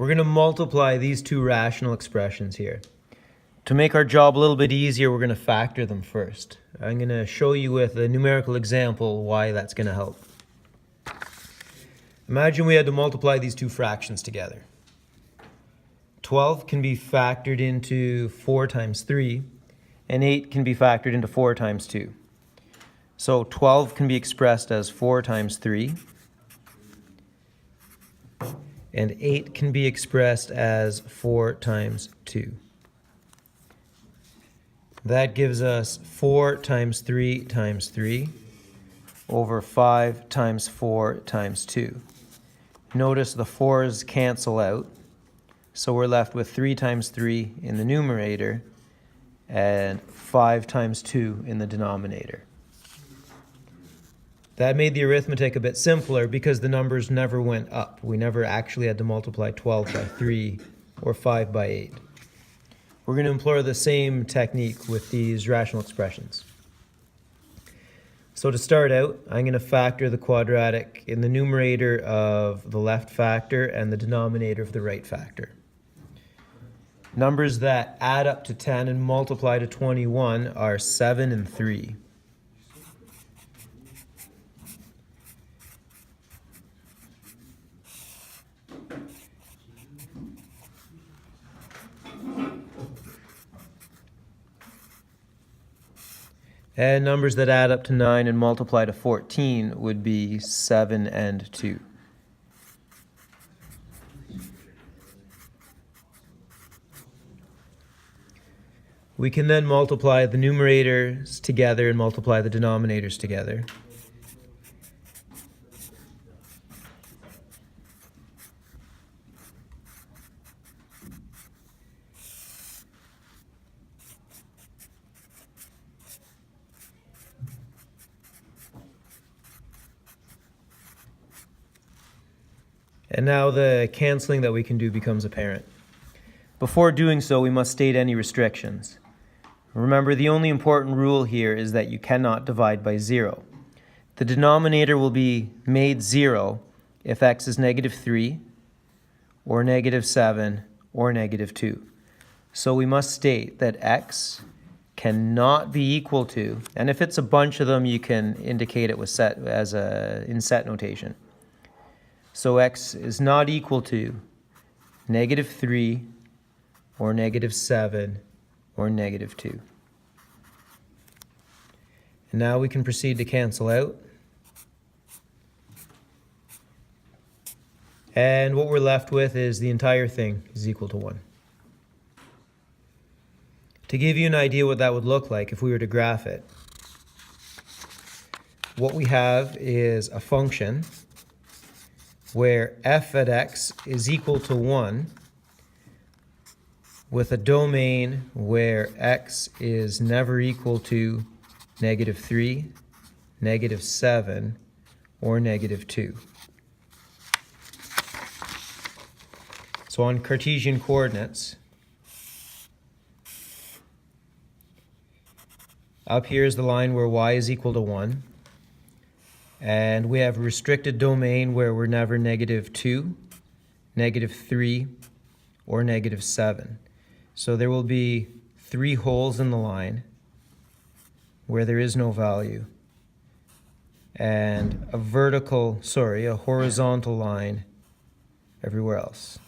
We're going to multiply these two rational expressions here. To make our job a little bit easier, we're going to factor them first. I'm going to show you with a numerical example why that's going to help. Imagine we had to multiply these two fractions together. 12 can be factored into 4 times 3, and 8 can be factored into 4 times 2. So 12 can be expressed as 4 times 3, and 8 can be expressed as 4 times 2. That gives us 4 times 3 times 3 over 5 times 4 times 2. Notice the 4's cancel out, so we're left with 3 times 3 in the numerator and 5 times 2 in the denominator. That made the arithmetic a bit simpler because the numbers never went up. We never actually had to multiply 12 by 3 or 5 by 8. We're going to employ the same technique with these rational expressions. So to start out, I'm going to factor the quadratic in the numerator of the left factor and the denominator of the right factor. Numbers that add up to 10 and multiply to 21 are 7 and 3. And numbers that add up to 9 and multiply to 14 would be 7 and 2. We can then multiply the numerators together and multiply the denominators together. And now the canceling that we can do becomes apparent. Before doing so, we must state any restrictions. Remember, the only important rule here is that you cannot divide by 0. The denominator will be made 0 if x is negative 3, or negative 7, or negative 2. So we must state that x cannot be equal to, and if it's a bunch of them, you can indicate it with set as in set notation. So x is not equal to negative 3, or negative 7, or negative 2. And now we can proceed to cancel out. And what we're left with is the entire thing is equal to 1. To give you an idea what that would look like if we were to graph it, what we have is a function where f at x is equal to 1 with a domain where x is never equal to negative 3, negative 7, or negative 2. So on Cartesian coordinates, up here is the line where y is equal to 1. And we have a restricted domain where we're never negative 2, negative 3, or negative 7. So there will be 3 holes in the line where there is no value, and a horizontal line everywhere else.